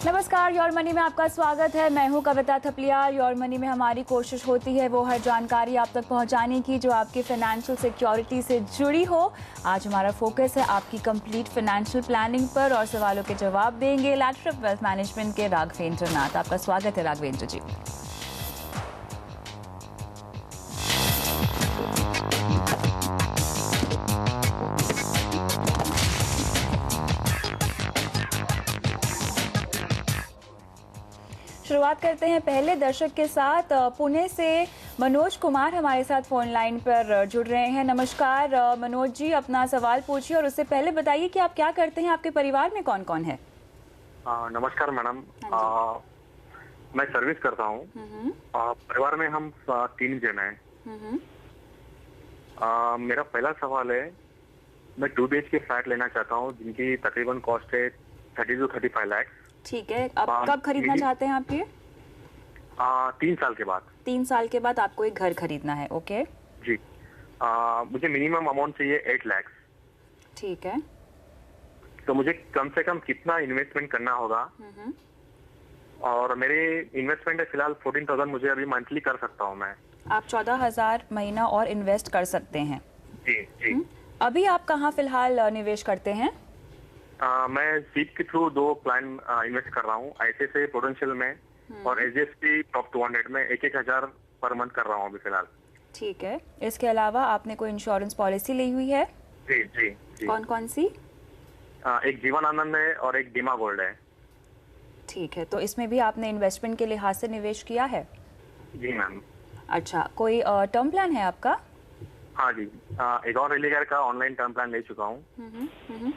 नमस्कार, your money में आपका स्वागत है। मैं हूं कविता थपलिया। योर मनी में हमारी कोशिश होती है वो हर जानकारी आप तक पहुंचाने की जो आपकी फाइनेंशियल सिक्योरिटी से जुड़ी हो। आज हमारा फोकस है आपकी कंप्लीट फाइनेंशियल प्लानिंग पर और सवालों के जवाब देंगे लैडर ऑफ वेल्थ मैनेजमेंट के राघवेंद्र नाथ। आपका स्वागत है राघवेंद्र जी। शुरुआत करते हैं पहले दर्शक के साथ। पुणे से मनोज कुमार हमारे साथ फोन लाइन पर जुड़ रहे हैं। नमस्कार मनोज जी, अपना सवाल पूछिए और उससे पहले बताइए कि आप क्या करते हैं, आपके परिवार में कौन कौन है? नमस्कार मैडम, मैं सर्विस करता हूँ। परिवार में हम 3 जन हैं। मेरा पहला सवाल है, मैं 2 BHK फ्लैट लेना चाहता हूँ जिनकी तकरीबन कॉस्ट है 30 to 35 लाख। ठीक है, अब कब खरीदना चाहते हैं आप ये? 3 साल के बाद। 3 साल के बाद आपको एक घर खरीदना है। ओके जी। मुझे मिनिमम अमाउंट चाहिए 8 लाख। ठीक है, तो मुझे कम से कम कितना इन्वेस्टमेंट करना होगा? और मेरे इन्वेस्टमेंट है फिलहाल 14,000, मुझे अभी मंथली कर सकता हूँ मैं? आप 14,000 महीना और इन्वेस्ट कर सकते हैं। जी जी। अभी आप कहाँ फिलहाल निवेश करते हैं? मैं सीप के थ्रू 2 प्लान इन्वेस्ट कर रहा हूँ, ICICI पोटेंशियल में और HDFC टॉप 200 में 1,000 पर मंथ कर रहा हूँ अभी फिलहाल। ठीक है, इसके अलावा आपने कोई इंश्योरेंस पॉलिसी ली हुई है? जी जी जी। कौन कौन सी? एक जीवन आनंद है और एक बीमा गोल्ड है। ठीक है, तो इसमें भी आपने इन्वेस्टमेंट के लिहाज से निवेश किया है? जी मैम। अच्छा, कोई टर्म प्लान है आपका? हाँ जी, एक और रेलीगेयर का ऑनलाइन टर्म प्लान ले चुका हूँ।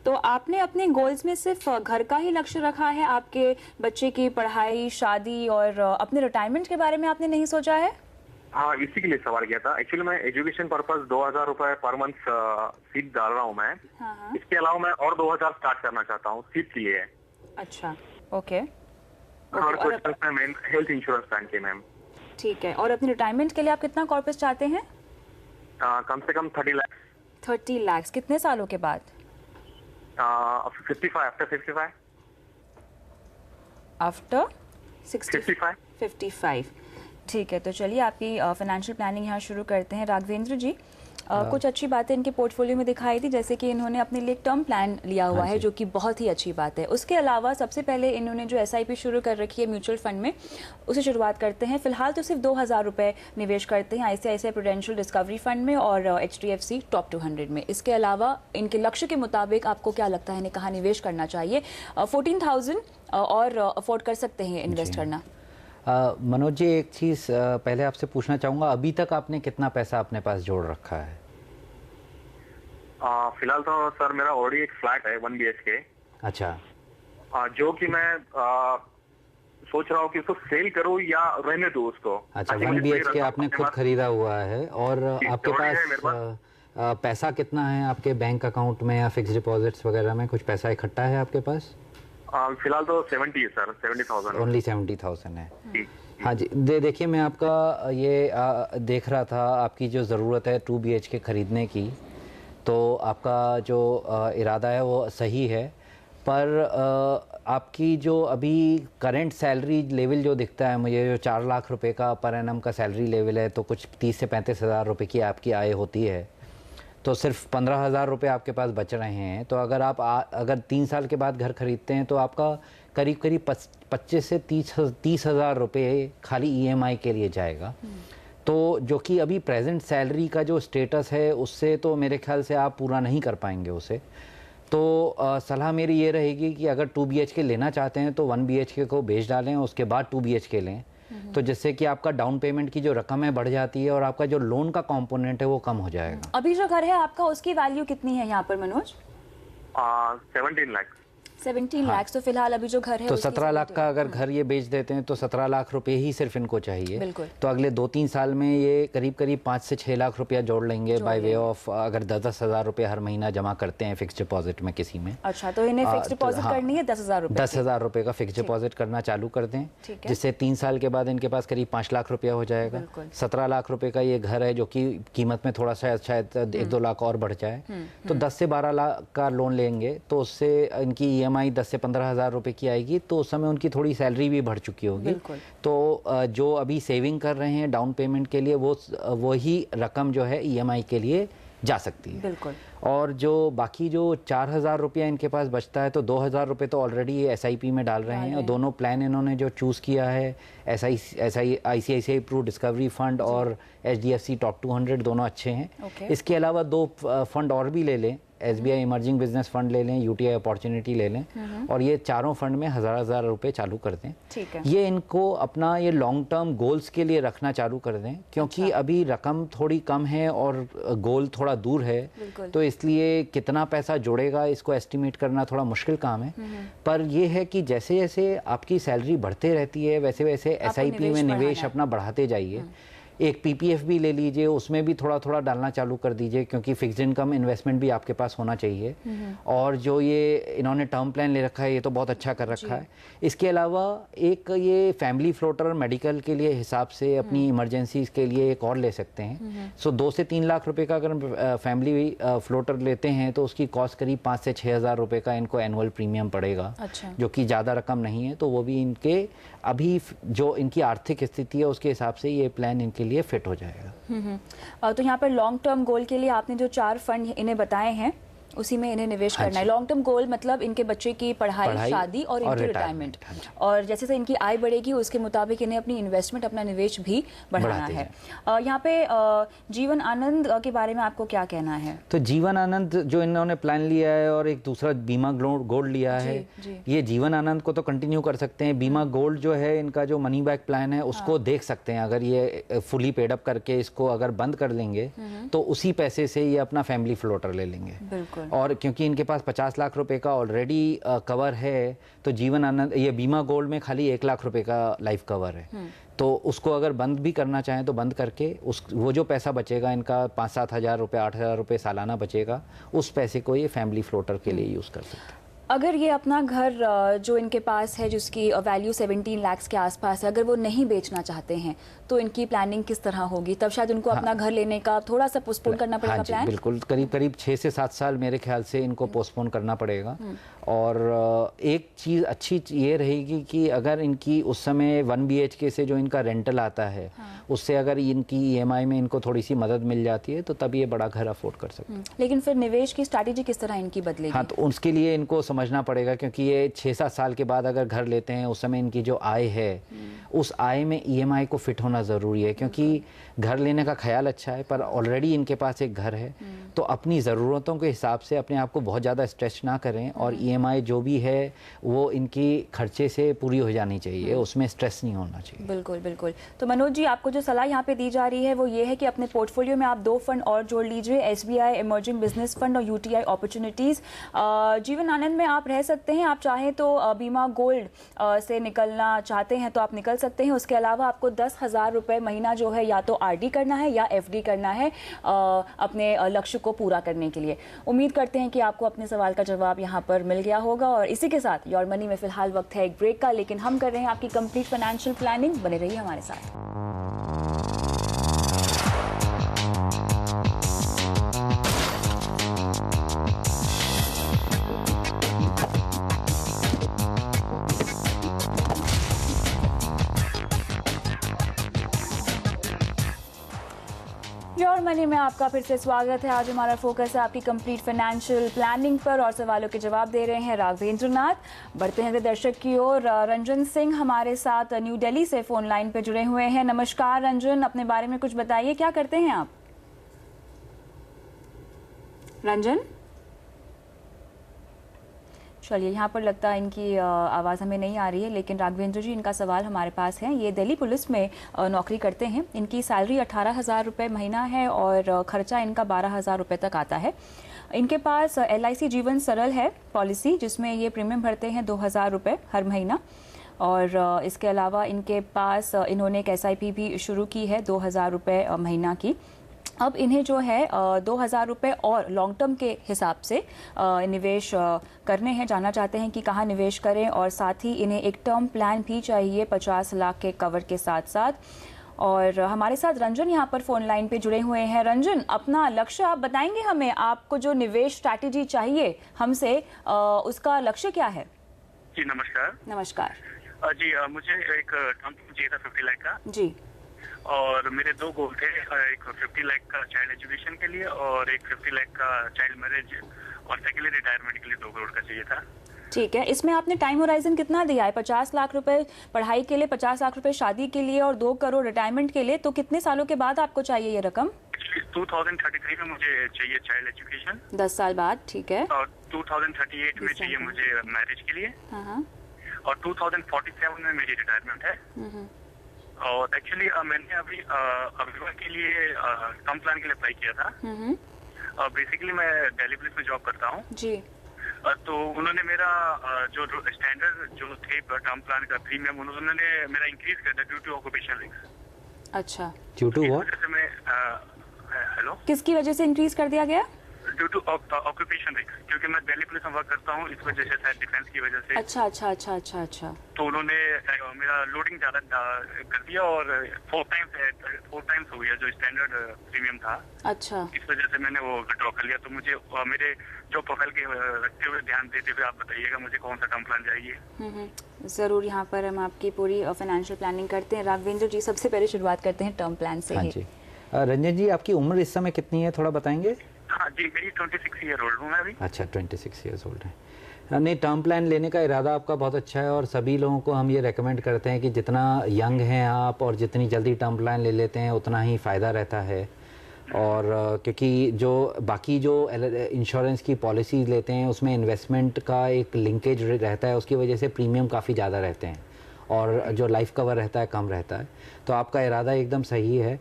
तो आपने अपने गोल्स में सिर्फ घर का ही लक्ष्य रखा है? आपके बच्चे की पढ़ाई, शादी और अपने रिटायरमेंट के बारे में आपने नहीं सोचा है? हाँ, इसी के लिए सवाल किया था। एक्चुअली मैं एजुकेशन पर्पस 2,000 रुपए पर मंथ सीप डाल रहा हूँ मैं। हाँ। इसके अलावा मैं और 2,000 स्टार्ट करना चाहता हूँ सीप के लिए। अच्छा, ओके। और क्वेश्चन में हेल्थ इंश्योरेंस प्लान के मैम। ठीक है, और अपने रिटायरमेंट के लिए आप कितना कॉर्पस चाहते हैं? कम से कम 30 लाख। 30 लाख कितने सालों के बाद? 55 आफ्टर 55। आफ्टर 55। 55। ठीक है, तो चलिए आपकी फाइनेंशियल प्लानिंग यहाँ शुरू करते हैं। राघवेंद्र जी, कुछ अच्छी बातें इनके पोर्टफोलियो में दिखाई दी, जैसे कि इन्होंने अपने लिए एक टर्म प्लान लिया हुआ है जो कि बहुत ही अच्छी बात है। उसके अलावा सबसे पहले इन्होंने जो SIP शुरू कर रखी है म्यूचुअल फंड में, उसे शुरुआत करते हैं। फिलहाल तो सिर्फ 2,000 रुपये निवेश करते हैं ICICI प्रूडेंशियल डिस्कवरी फंड में और HDFC टॉप 200 में। इसके अलावा इनके लक्ष्य के मुताबिक आपको क्या लगता है इन्हें कहाँ निवेश करना चाहिए? 14,000 और अफोर्ड कर सकते हैं इन्वेस्ट करना। मनोज जी, एक चीज़ पहले आपसे पूछना चाहूँगा, अभी तक आपने कितना पैसा अपने पास जोड़ रखा है? फिलहाल तो सर मेरा ऑलरेडी एक फ्लैट है 1 BHK। अच्छा। जो कि मैं सोच रहा हूँ कि उसको सेल करूँ या रहने दूँ उसको। अच्छा, 1 BHK आपने खुद खरीदा हुआ है और आपके पास पैसा कितना है आपके बैंक अकाउंट में या फिक्स डिपॉजिट्स वगैरह में? कुछ पैसा इकट्ठा है आपके पास? फिलहाल तो 70 है सर, 70,000। ओनली 70,000 है। जी। हाँ जी, देखिए मैं आपका ये देख रहा था, आपकी जो ज़रूरत है 2 BHK खरीदने की, तो आपका जो इरादा है वो सही है, पर आपकी जो अभी करंट सैलरी लेवल जो दिखता है मुझे, जो 4 लाख रुपए का पर एनम का सैलरी लेवल है, तो कुछ 30 से 35 हज़ार रुपये की आपकी आय होती है, तो सिर्फ 15,000 रुपये आपके पास बच रहे हैं। तो अगर आप अगर 3 साल के बाद घर खरीदते हैं तो आपका करीब करीब 25 से 30 हज़ार रुपये खाली EMI के लिए जाएगा। तो जो कि अभी प्रेजेंट सैलरी का जो स्टेटस है उससे तो मेरे ख्याल से आप पूरा नहीं कर पाएंगे उसे। तो सलाह मेरी ये रहेगी कि अगर 2 BHK लेना चाहते हैं तो 1 BHK को बेच डालें, उसके बाद 2 BHK लें, तो जिससे कि आपका डाउन पेमेंट की जो रकम है बढ़ जाती है और आपका जो लोन का कंपोनेंट है वो कम हो जाएगा। अभी जो घर है आपका, उसकी वैल्यू कितनी है यहाँ पर मनोज? 17 लाख। 17 लाख। तो फिलहाल अभी जो घर है तो 17 लाख का अगर घर ये बेच देते हैं तो 17 लाख रुपए ही सिर्फ इनको चाहिए। बिल्कुल। तो अगले 2-3 साल में ये करीब करीब 5 से 6 लाख रुपया जोड़ लेंगे बाय वे ऑफ, अगर 10-10 हज़ार रुपये हर महीना जमा करते हैं फिक्स डिपॉजिट में किसी में। अच्छा, तो इन्हें फिक्स डिपॉजिट करनी है 10,000 रुपये? 10,000 रुपये का फिक्स डिपॉजिट करना चालू कर दें, जिससे 3 साल के बाद इनके पास करीब 5 लाख रुपया हो जाएगा। 17 लाख रुपए का ये घर है जो कि कीमत में थोड़ा सा शायद 1-2 लाख और बढ़ जाए, तो 10 से 12 लाख का लोन लेंगे तो उससे इनकी ईएमआई 10 से 15 हज़ार रुपये की आएगी तो उस समय उनकी थोड़ी सैलरी भी बढ़ चुकी होगी। बिल्कुल। तो जो अभी सेविंग कर रहे हैं डाउन पेमेंट के लिए वही रकम जो है ईएमआई के लिए जा सकती है। बिल्कुल। और जो बाकी जो 4,000 रुपया इनके पास बचता है तो 2,000 रुपये तो ऑलरेडी ये एसआईपी में डाल रहे हैं। और दोनों प्लान इन्होंने जो चूज़ किया है आईसीआईसीआई प्रू डिस्कवरी फंड और एचडीएफसी टॉप 200 दोनों अच्छे हैं। इसके अलावा 2 फंड और भी ले लें, एसबीआई इमर्जिंग बिजनेस फंड ले लें, यूटीआई अपॉर्चुनिटी ले लें और ये चारों फंड में 1,000 रुपये चालू कर दें। ठीक है। ये इनको अपना ये लॉन्ग टर्म गोल्स के लिए रखना चालू कर दें क्योंकि अभी रकम थोड़ी कम है और गोल थोड़ा दूर है, तो इसलिए कितना पैसा जुड़ेगा इसको एस्टिमेट करना थोड़ा मुश्किल काम है। पर यह है कि जैसे जैसे आपकी सैलरी बढ़ते रहती है वैसे वैसे एसआईपी में निवेश अपना बढ़ाते जाइए। एक पीपीएफ भी ले लीजिए, उसमें भी थोड़ा थोड़ा डालना चालू कर दीजिए क्योंकि फिक्स्ड इनकम इन्वेस्टमेंट भी आपके पास होना चाहिए। और जो ये इन्होंने टर्म प्लान ले रखा है ये तो बहुत अच्छा कर रखा है। इसके अलावा एक ये फैमिली फ्लोटर मेडिकल के लिए हिसाब से अपनी इमरजेंसीज के लिए एक और ले सकते हैं। सो 2 से 3 लाख रुपए का अगर फैमिली फ्लोटर लेते हैं तो उसकी कॉस्ट करीब 5 से 6 हज़ार रुपये का इनको एनुअल प्रीमियम पड़ेगा। अच्छा। जो कि ज़्यादा रकम नहीं है, तो वो भी इनके अभी जो इनकी आर्थिक स्थिति है उसके हिसाब से ये प्लान इनके लिए फिट हो जाएगा। तो यहाँ पर लॉन्ग टर्म गोल के लिए आपने जो 4 फंड इन्हें बताए हैं उसी में इन्हें निवेश करना है। लॉन्ग टर्म गोल मतलब इनके बच्चे की पढ़ाई शादी और इनकी रिटायरमेंट। और जैसे से इनकी आय बढ़ेगी उसके मुताबिक इन्हें अपनी इन्वेस्टमेंट अपना निवेश भी बढ़ाना है। यहाँ पे जीवन आनंद के बारे में आपको क्या कहना है? तो जीवन आनंद जो इन्होंने प्लान लिया है और एक दूसरा बीमा गोल्ड लिया है, ये जीवन आनंद को तो कंटिन्यू कर सकते हैं। बीमा गोल्ड जो है इनका जो मनी बैक प्लान है उसको देख सकते हैं। अगर ये फुली पेड अप करके इसको अगर बंद कर देंगे तो उसी पैसे से ये अपना फैमिली फ्लोटर ले लेंगे। बिल्कुल। और क्योंकि इनके पास 50 लाख रुपए का ऑलरेडी कवर है तो जीवन आनंद ये बीमा गोल्ड में खाली 1 लाख रुपए का लाइफ कवर है। तो उसको अगर बंद भी करना चाहें तो बंद करके वो जो पैसा बचेगा इनका 5-7 हज़ार रुपये 8 हज़ार रुपये सालाना बचेगा, उस पैसे को ये फैमिली फ्लोटर के लिए यूज़ कर सकते हैं। अगर ये अपना घर जो इनके पास है जिसकी वैल्यू 17 लाख के आसपास है, अगर वो नहीं बेचना चाहते हैं तो इनकी प्लानिंग किस तरह होगी? तब शायद उनको अपना घर लेने का थोड़ा सा पोस्टपोन करना पड़ेगा प्लान। बिल्कुल, करीब 6 से 7 साल मेरे ख्याल से इनको पोस्टपोन करना पड़ेगा। और एक चीज़ अच्छी ये रहेगी कि अगर इनकी उस समय 1 BHK से जो इनका रेंटल आता है उससे अगर इनकी EMI में इनको थोड़ी सी मदद मिल जाती है तो तब ये बड़ा घर अफोर्ड कर सकते हैं। लेकिन फिर निवेश की स्ट्रैटेजी किस तरह इनकी बदलेगी? हाँ, तो उसके लिए इनको समझना पड़ेगा क्योंकि ये 6-7 साल के बाद अगर घर लेते हैं उस समय इनकी जो आय है उस आय में EMI को फिट होना ज़रूरी है। क्योंकि घर लेने का ख्याल अच्छा है पर ऑलरेडी इनके पास एक घर है, तो अपनी ज़रूरतों के हिसाब से अपने आप को बहुत ज़्यादा स्ट्रेच ना करें और EMI जो भी है वो इनकी खर्चे से पूरी हो जानी चाहिए, उसमें स्ट्रेस नहीं होना चाहिए। बिल्कुल बिल्कुल। तो मनोज जी, आपको जो सलाह यहाँ पे दी जा रही है वो ये है कि अपने पोर्टफोलियो में आप 2 फंड और जोड़ लीजिए, SBI इमर्जिंग बिजनेस फंड और UTI अपॉर्चुनिटीज़। जीवन आनंद में आप रह सकते हैं, आप चाहें तो बीमा गोल्ड से निकलना चाहते हैं तो आप निकल सकते हैं। उसके अलावा आपको 10,000 रुपये महीना जो है या तो RD करना है या FD करना है अपने लक्ष्य को पूरा करने के लिए। उम्मीद करते हैं कि आपको अपने सवाल का जवाब यहाँ पर मिल गया होगा। और इसी के साथ योर मनी में फिलहाल वक्त है एक ब्रेक का, लेकिन हम कर रहे हैं आपकी कंप्लीट फाइनेंशियल प्लानिंग। बने रहिए हमारे साथ। योर मनी में आपका फिर से स्वागत है। आज हमारा फोकस है आपकी कंप्लीट फाइनेंशियल प्लानिंग पर और सवालों के जवाब दे रहे हैं राघवेंद्र नाथ। बढ़ते हैं दर्शक की ओर। रंजन सिंह हमारे साथ न्यू दिल्ली से फोन लाइन पे जुड़े हुए हैं। नमस्कार रंजन, अपने बारे में कुछ बताइए, क्या करते हैं आप? रंजन, चलिए यहाँ पर लगता है इनकी आवाज़ हमें नहीं आ रही है, लेकिन राघवेंद्र जी इनका सवाल हमारे पास है। ये दिल्ली पुलिस में नौकरी करते हैं। इनकी सैलरी 18,000 रुपये महीना है और खर्चा इनका 12,000 रुपये तक आता है। इनके पास LIC जीवन सरल है पॉलिसी, जिसमें ये प्रीमियम भरते हैं 2,000 रुपये हर महीना। और इसके अलावा इनके पास इन्होंने एक SIP भी शुरू की है 2,000 रुपये महीना की। अब इन्हें जो है 2,000 रुपये और लॉन्ग टर्म के हिसाब से निवेश करने हैं। जानना चाहते हैं कि कहाँ निवेश करें और साथ ही इन्हें एक टर्म प्लान भी चाहिए 50 लाख के कवर के साथ साथ। और हमारे साथ रंजन यहाँ पर फोन लाइन पे जुड़े हुए हैं। रंजन, अपना लक्ष्य आप बताएंगे हमें, आपको जो निवेश स्ट्रैटेजी चाहिए हमसे, उसका लक्ष्य क्या है? जी नमस्कार। नमस्कार जी मुझे एक टर्म चाहिए था 50 लाख का, जी। और मेरे दो गोल थे, एक 50 लाख का चाइल्ड एजुकेशन के लिए और एक 50 लाख का चाइल्ड मैरिज और सेकेंडली रिटायरमेंट के लिए 2 करोड़ का चाहिए था। ठीक है, इसमें आपने टाइम होराइजन कितना दिया है? 50 लाख रुपए पढ़ाई के लिए, 50 लाख रुपए शादी के लिए और 2 करोड़ रिटायरमेंट के लिए, तो कितने सालों के बाद आपको चाहिए ये रकम? 2033 में मुझे चाहिए चाइल्ड एजुकेशन, 10 साल बाद, ठीक है। और 2038 में चाहिए मुझे मैरिज के लिए, हाँ। और 2047 में मेरी रिटायरमेंट है। और एक्चुअली मैंने अभी अभिभावक के लिए टर्म प्लान के लिए अप्लाई किया था। बेसिकली मैं दिल्ली पुलिस में जॉब करता हूँ जी। तो उन्होंने मेरा जो स्टैंडर्ड जो थे टर्म प्लान का प्रीमियम, उन्होंने मेरा इंक्रीज कर दिया ड्यू टू ऑक्यूपेशन रिस्क। अच्छा, ड्यू टू व्हाट? जैसे मैं हेलो, किसकी वजह से इंक्रीज कर दिया गया? ड्यू टू ऑक्यूपेशन रिस्क, क्योंकि मैं दिल्ली पुलिस में वर्क करता हूँ, इस वजह से शायद डिफेंस की वजह से। अच्छा अच्छा अच्छा अच्छा अच्छा। तो उन्होंने मेरा लोडिंग ज्यादा कर दिया और 4 टाइम्स हो गया जो स्टैंडर्ड प्रीमियम था। अच्छा, इस वजह से मैंने वो विड्रॉ कर लिया। तो मुझे मेरे जो प्रोफाइल के रखते हुए, ध्यान देते हुए आप बताइएगा मुझे कौन सा टर्म प्लान चाहिए। जरूर, यहाँ पर हम आपकी पूरी फाइनेंशियल प्लानिंग करते हैं। राघवेंद्र जी, सबसे पहले शुरुआत करते हैं टर्म प्लान से हाँ ही। जी। रंजन जी, आपकी उम्र इस समय कितनी है, थोड़ा बताएंगे? हाँ जी, मेरी 26 ईयर ओल्ड हूँ मैं अभी। अच्छा, 26 ईयर्स ओल्ड है। नहीं, टर्म प्लान लेने का इरादा आपका बहुत अच्छा है और सभी लोगों को हम ये रेकमेंड करते हैं कि जितना यंग हैं आप और जितनी जल्दी टर्म प्लान ले लेते हैं उतना ही फ़ायदा रहता है। और क्योंकि जो बाकी जो इंश्योरेंस की पॉलिसीज़ लेते हैं उसमें इन्वेस्टमेंट का एक लिंकेज रहता है, उसकी वजह से प्रीमियम काफ़ी ज़्यादा रहते हैं और जो लाइफ कवर रहता है कम रहता है। तो आपका इरादा एकदम सही है।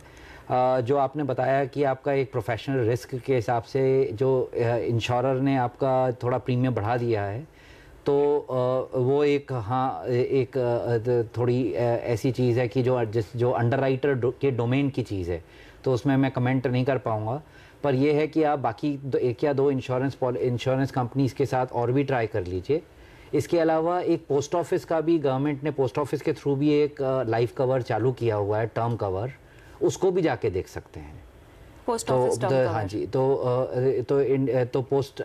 जो आपने बताया कि आपका एक प्रोफेशनल रिस्क के हिसाब से जो इंश्योरर ने आपका थोड़ा प्रीमियम बढ़ा दिया है, तो वो एक थोड़ी ऐसी चीज़ है कि जो अंडरराइटर के डोमेन की चीज़ है, तो उसमें मैं कमेंट नहीं कर पाऊँगा। पर यह है कि आप बाकी 1 या 2 इंश्योरेंस कंपनीज़ के साथ और भी ट्राई कर लीजिए। इसके अलावा एक पोस्ट ऑफिस का भी, गवर्नमेंट ने पोस्ट ऑफिस के थ्रू भी एक लाइफ कवर चालू किया हुआ है, टर्म कवर, उसको भी जाके देख सकते हैं। Post office term cover. हाँ जी, तो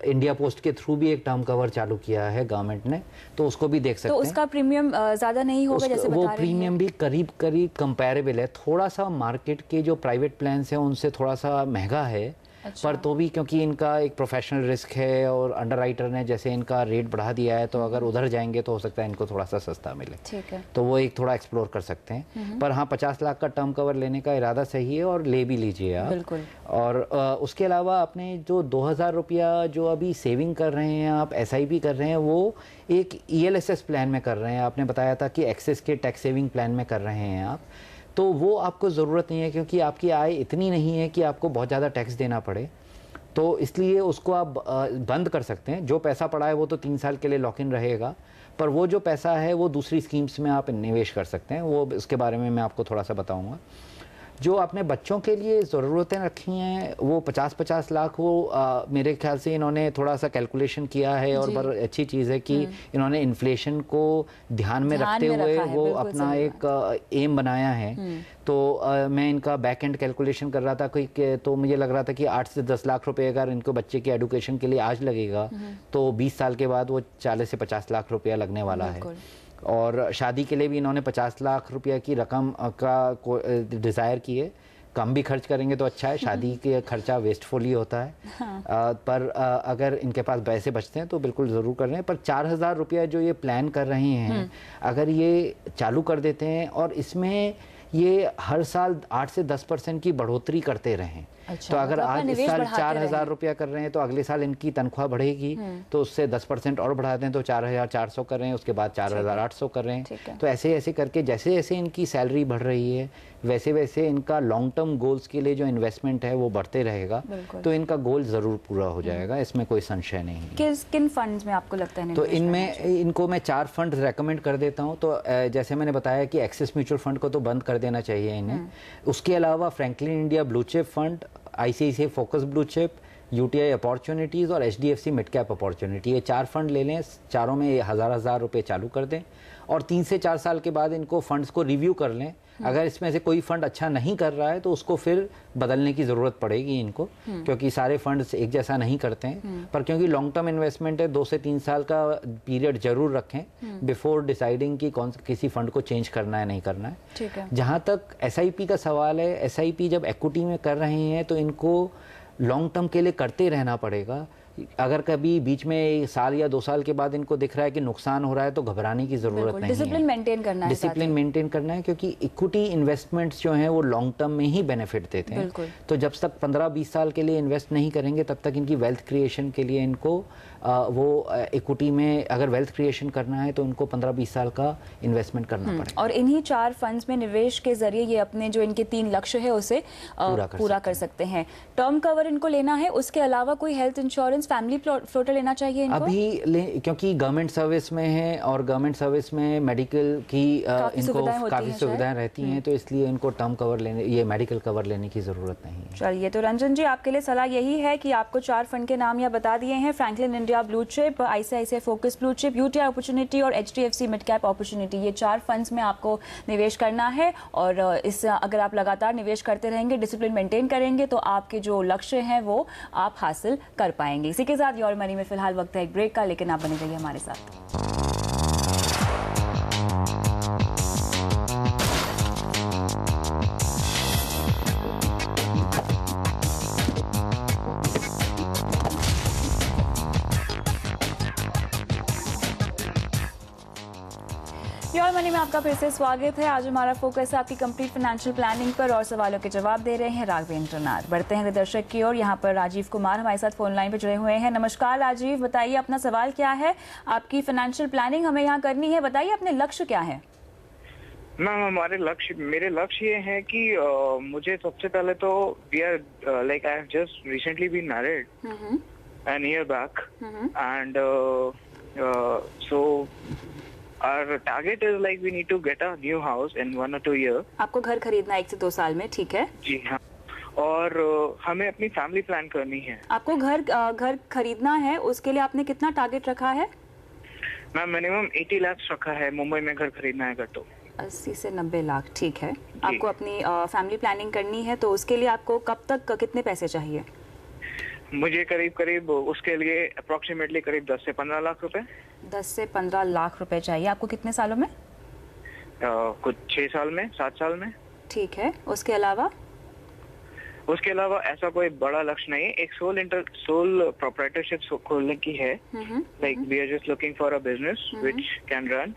इंडिया पोस्ट के थ्रू भी एक टर्म कवर चालू किया है गवर्नमेंट ने, तो उसको भी देख सकते हैं। तो उसका प्रीमियम ज़्यादा नहीं होगा जैसे बता रहे हैं? वो प्रीमियम भी करीब करीब कंपैरेबल है, थोड़ा सा मार्केट के जो प्राइवेट प्लान्स हैं उनसे थोड़ा सा महंगा है। अच्छा। पर तो भी क्योंकि इनका एक प्रोफेशनल रिस्क है और अंडरराइटर ने जैसे इनका रेट बढ़ा दिया है, तो अगर उधर जाएंगे तो हो सकता है इनको थोड़ा सा सस्ता मिले। ठीक है, तो वो एक थोड़ा एक्सप्लोर कर सकते हैं। पर हाँ, 50 लाख का टर्म कवर लेने का इरादा सही है और ले भी लीजिए आप। बिल्कुल। और उसके अलावा आपने जो 2000 रुपया जो अभी सेविंग कर रहे हैं आप, SIP कर रहे हैं, वो एक ELSS प्लान में कर रहे हैं। आपने बताया था कि एक्सिस के टैक्स सेविंग प्लान में कर रहे हैं आप, तो वो आपको ज़रूरत नहीं है क्योंकि आपकी आय इतनी नहीं है कि आपको बहुत ज़्यादा टैक्स देना पड़े। तो इसलिए उसको आप बंद कर सकते हैं। जो पैसा पड़ा है वो तो 3 साल के लिए लॉक इन रहेगा, पर वो जो पैसा है वो दूसरी स्कीम्स में आप निवेश कर सकते हैं। वो इसके बारे में मैं आपको थोड़ा सा बताऊंगा। जो आपने बच्चों के लिए ज़रूरतें रखी हैं वो 50-50 लाख, वो मेरे ख्याल से इन्होंने थोड़ा सा कैलकुलेशन किया है और बड़ी अच्छी चीज़ है कि इन्होंने इन्फ्लेशन को ध्यान में रखते हुए वो अपना एक एम बनाया है। तो मैं इनका बैक एंड कैलकुलेशन कर रहा था तो मुझे लग रहा था कि 8 से 10 लाख रुपए अगर इनको बच्चे के एडुकेशन के लिए आज लगेगा तो 20 साल के बाद वो 40 से 50 लाख रुपया लगने वाला है। और शादी के लिए भी इन्होंने 50 लाख रुपया की रकम का डिज़ायर की है। कम भी खर्च करेंगे तो अच्छा है, शादी के खर्चा वेस्टफुल ही होता है। पर अगर इनके पास पैसे बचते हैं तो बिल्कुल ज़रूर कर रहे हैं। पर 4000 रुपया जो ये प्लान कर रहे हैं, अगर ये चालू कर देते हैं और इसमें ये हर साल 8 से 10% की बढ़ोतरी करते रहें, अच्छा, तो अगर आज इस साल 4000 रुपया कर रहे हैं तो अगले साल इनकी तनख्वाह बढ़ेगी, तो उससे 10% और बढ़ा दें तो 4400 कर रहे हैं, उसके बाद 4800 कर रहे हैं। तो ऐसे ऐसे करके जैसे जैसे इनकी सैलरी बढ़ रही है वैसे वैसे इनका लॉन्ग टर्म गोल्स के लिए जो इन्वेस्टमेंट है वो बढ़ते रहेगा। तो इनका गोल ज़रूर पूरा हो जाएगा, इसमें कोई संशय नहीं है। किन फंड्स में आपको लगता है? तो इनको मैं 4 फंड रेकमेंड कर देता हूँ। तो जैसे मैंने बताया कि एक्सिस म्यूचुअल फंड को तो बंद कर देना चाहिए इन्हें। उसके अलावा Franklin India blue chip fund, ICICI focus blue chip, UTI opportunities और एचडीएफसी मिड कैप अपॉर्चुनिटी, ये 4 फंड ले लें, चारों में 1000 रुपये चालू कर दें और 3 से 4 साल के बाद इनको फंड्स को रिव्यू कर लें। अगर इसमें से कोई फंड अच्छा नहीं कर रहा है तो उसको फिर बदलने की ज़रूरत पड़ेगी इनको, क्योंकि सारे फंड्स एक जैसा नहीं करते हैं। पर क्योंकि लॉन्ग टर्म इन्वेस्टमेंट है, 2 से 3 साल का पीरियड जरूर रखें बिफोर डिसाइडिंग कि किसी फंड को चेंज करना है नहीं करना है। ठीक है। जहाँ तक एसआईपी का सवाल है, एसआईपी जब इक्विटी में कर रहे हैं तो इनको लॉन्ग टर्म के लिए करते रहना पड़ेगा। अगर कभी बीच में साल या 2 साल के बाद इनको दिख रहा है कि नुकसान हो रहा है तो घबराने की जरूरत नहीं है। डिसिप्लिन मेंटेन करना है, डिसिप्लिन मेंटेन करना है, क्योंकि इक्विटी इन्वेस्टमेंट्स जो हैं वो लॉन्ग टर्म में ही बेनिफिट देते हैं। तो जब तक 15-20 साल के लिए इन्वेस्ट नहीं करेंगे तब तक इनकी वेल्थ क्रिएशन के लिए इनको वो इक्विटी में अगर वेल्थ क्रिएशन करना है तो उनको 15-20 साल का इन्वेस्टमेंट करना पड़ेगा। और इन्हीं 4 फंड्स में निवेश के जरिए ये अपने जो इनके 3 लक्ष्य है उसे पूरा कर सकते हैं। टर्म कवर इनको लेना है, उसके अलावा कोई हेल्थ इंश्योरेंस, फैमिली फ्लोटर लेना चाहिए इनको? अभी क्योंकि गवर्नमेंट सर्विस में है और गवर्नमेंट सर्विस में मेडिकल की इनको काफ़ी सुविधाएं रहती हैं, तो इसलिए इनको टर्म कवर लेने, ये मेडिकल कवर लेने की ज़रूरत नहीं है। चलिए, तो रंजन जी आपके लिए सलाह यही है कि आपको 4 फंड के नाम यहाँ बता दिए हैं, Franklin India blue chip, ICICI focus blue chip, UTI opportunity और एचडीएफसी मिड कैप अपॉर्चुनिटी। ये 4 फंड्स में आपको निवेश करना है और इस अगर आप लगातार निवेश करते रहेंगे, डिसिप्लिन मेंटेन करेंगे तो आपके जो लक्ष्य हैं वो आप हासिल कर पाएंगे। इसी के साथ योर मनी में फिलहाल वक्त है एक ब्रेक का, लेकिन आप बने रहिए हमारे साथ। योर मनी में आपका फिर से स्वागत है। आज हमारा फोकस है आपकी कंप्लीट फाइनेंशियल प्लानिंग पर और सवालों के जवाब दे रहे हैं राघवेंद्र नाथ। बढ़ते हैं दर्शक की ओर। यहाँ पर राजीव कुमार हमारे साथ फोन लाइन पर जुड़े हुए हैं। नमस्कार राजीव, बताइए अपना सवाल क्या है? आपकी फाइनेंशियल प्लानिंग हमें यहाँ करनी है, बताइए अपने लक्ष्य क्या है? मैम, मेरे लक्ष्य ये है कि मुझे सबसे पहले तो we are like I have just recently been married an year back and so our target is like we need to get a new house in 1 or 2 years. आपको घर खरीदना 1 से 2 साल में, ठीक है? जी हाँ, और हमें अपनी फैमिली प्लान करनी है। आपको घर खरीदना है, उसके लिए आपने कितना टारगेट रखा है? मैम, मिनिमम 80 लाख रखा है। मुंबई में घर खरीदना है अगर तो 80 से 90 लाख, ठीक है। आपको अपनी फैमिली प्लानिंग करनी है, तो उसके लिए आपको कब तक कितने पैसे चाहिए? मुझे करीब उसके लिए अप्रोक्सीमेटली करीब 10 से 15 लाख रुपए। 10 से 15 लाख रुपए चाहिए आपको। कितने सालों में? कुछ 6 साल में, 7 साल में। ठीक है। उसके अलावा ऐसा कोई बड़ा लक्ष्य नहीं है। एक सोल प्रोप्राइटरशिप खोलने की है। Like we are just looking for a business which can run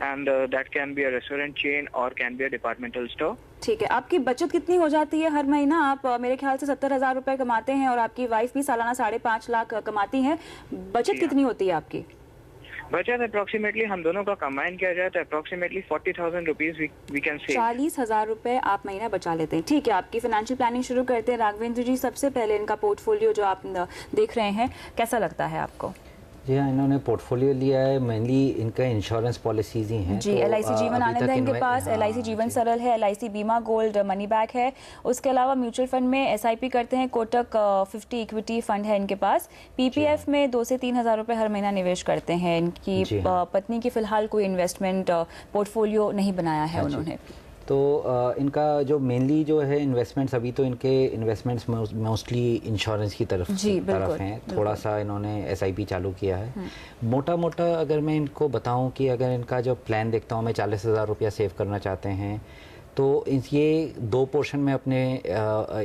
and that can be a restaurant chain और can be a departmental store. ठीक है। आपकी बचत कितनी हो जाती है हर महीना? आप मेरे ख्याल से 70,000 रुपए कमाते हैं और आपकी वाइफ भी सालाना 5.5 लाख कमाती हैं। बचत कितनी होती है आपकी? बचत अप्रोक्सीमेटली हम दोनों का कंबाइन किया जाए तो approximately 40,000 rupees we can save. 40,000 रुपए आप महीना बचा लेते हैं। ठीक है, आपकी फाइनेंशियल प्लानिंग शुरू करते हैं। राघवेंद्र जी, सबसे पहले इनका पोर्टफोलियो जो आप देख रहे हैं कैसा लगता है आपको? जी हाँ, इन्होंने पोर्टफोलियो लिया है, मेनली इनका इंश्योरेंस पॉलिसीज ही हैं। जी, एलआईसी जीवन आनंद है इनके पास, एलआईसी जीवन सरल है, एलआईसी बीमा गोल्ड मनी बैक है। उसके अलावा म्यूचुअल फंड में एसआईपी करते हैं, कोटक 50 इक्विटी फंड है इनके पास। पीपीएफ में 2 से 3,000 रुपए हर महीना निवेश करते हैं। इनकी पत्नी की फिलहाल कोई इन्वेस्टमेंट पोर्टफोलियो नहीं बनाया है उन्होंने। तो इनका जो मेनली जो है इन्वेस्टमेंट्स, अभी तो इनके इन्वेस्टमेंट्स मोस्टली इंश्योरेंस की तरफ हैं। थोड़ा सा इन्होंने एसआईपी चालू किया है। मोटा अगर मैं इनको बताऊं कि अगर इनका जो प्लान देखता हूं मैं 40,000 रुपया सेव करना चाहते हैं तो ये 2 पोर्शन में अपने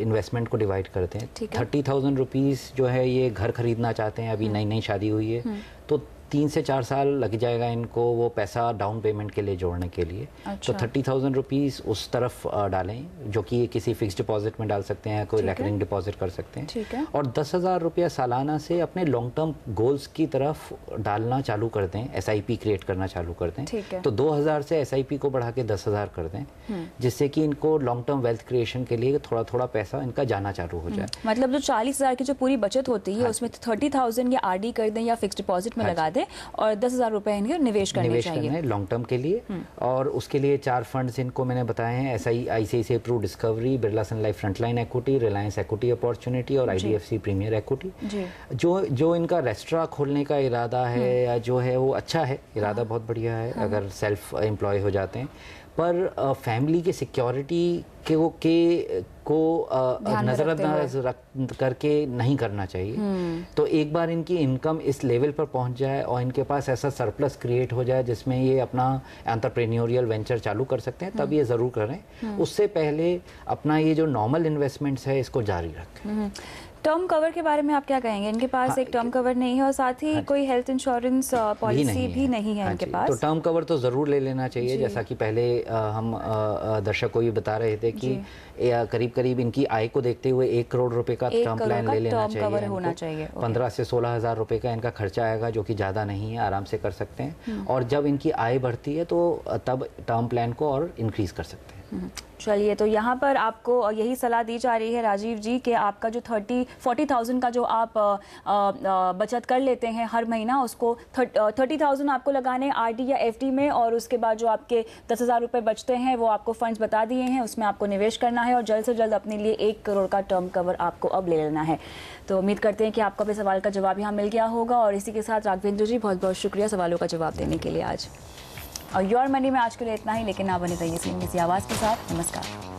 इन्वेस्टमेंट को डिवाइड करते हैं। 30,000 रुपीज़ जो है ये घर खरीदना चाहते हैं, अभी नई शादी हुई है तो 3 से 4 साल लग जाएगा इनको वो पैसा डाउन पेमेंट के लिए जोड़ने के लिए। तो 30,000 रुपीज़ उस तरफ डालें, जो कि किसी फिक्स डिपॉजिट में डाल सकते हैं, कोई रेकरिंग डिपॉजिट कर सकते हैं। और 10,000 रुपया सालाना से अपने लॉन्ग टर्म गोल्स की तरफ डालना चालू कर दें, एसआईपी क्रिएट करना चालू कर दें। तो 2,000 से एसआईपी को बढ़ा के 10,000 कर दें, जिससे कि इनको लॉन्ग टर्म वेल्थ क्रिएशन के लिए थोड़ा पैसा इनका जाना चालू हो जाए। मतलब जो 40,000 की जो पूरी बचत होती है उसमें 30,000 या आरडी कर दें या फिक्स डिपॉजिट में लगा दें, है और 10,000 रुपए इनके निवेश करने चाहिए लॉन्ग टर्म के लिए। और उसके लिए 4 फंड्स इनको मैंने बताए हैं, SI ICICI Pru discovery, Birla sun life frontline equity, Reliance equity opportunity और IDFC प्रीमियर इक्विटी। जो इनका रेस्टोरेंट खोलने का इरादा है या जो है वो अच्छा है, इरादा बहुत बढ़िया है अगर सेल्फ एम्प्लॉय हो जाते हैं, पर फैमिली की सिक्योरिटी को नजरअंदाज रख करके नहीं करना चाहिए। तो एक बार इनकी इनकम इस लेवल पर पहुंच जाए और इनके पास ऐसा सरप्लस क्रिएट हो जाए जिसमें ये अपना एंटरप्रेन्योरियल वेंचर चालू कर सकते हैं, तब ये ज़रूर करें। उससे पहले अपना ये जो नॉर्मल इन्वेस्टमेंट्स है इसको जारी रखें। टर्म कवर के बारे में आप क्या कहेंगे? इनके पास एक टर्म कवर नहीं है और साथ ही कोई हेल्थ इंश्योरेंस पॉलिसी भी नहीं है इनके पास। तो टर्म कवर तो ज़रूर ले लेना चाहिए, जैसा कि पहले हम दर्शक को भी बता रहे थे कि करीब करीब इनकी आय को देखते हुए 1 करोड़ रुपए का टर्म प्लान ले लेना चाहिए। 15 से 16,000 रुपए का इनका खर्चा आएगा, जो कि ज़्यादा नहीं है, आराम से कर सकते हैं। और जब इनकी आय बढ़ती है तो तब टर्म प्लान को और इंक्रीज कर सकते हैं। चलिए, तो यहाँ पर आपको यही सलाह दी जा रही है राजीव जी कि आपका जो 40,000 का जो आप बचत कर लेते हैं हर महीना, उसको 30,000 आपको लगाने RD या FD में, और उसके बाद जो आपके 10,000 रुपए बचते हैं वो आपको फंड्स बता दिए हैं, उसमें आपको निवेश करना है और जल्द से जल्द अपने लिए 1 करोड़ का टर्म कवर आपको अब ले लेना है। तो उम्मीद करते हैं कि आपका भी सवाल का जवाब यहाँ मिल गया होगा। और इसी के साथ राघवेंद्र जी, बहुत बहुत शुक्रिया सवालों का जवाब देने के लिए आज। और योर मनी में आज के लिए इतना ही, लेकिन आप बने रहिए इसी आवाज़ के साथ। नमस्कार।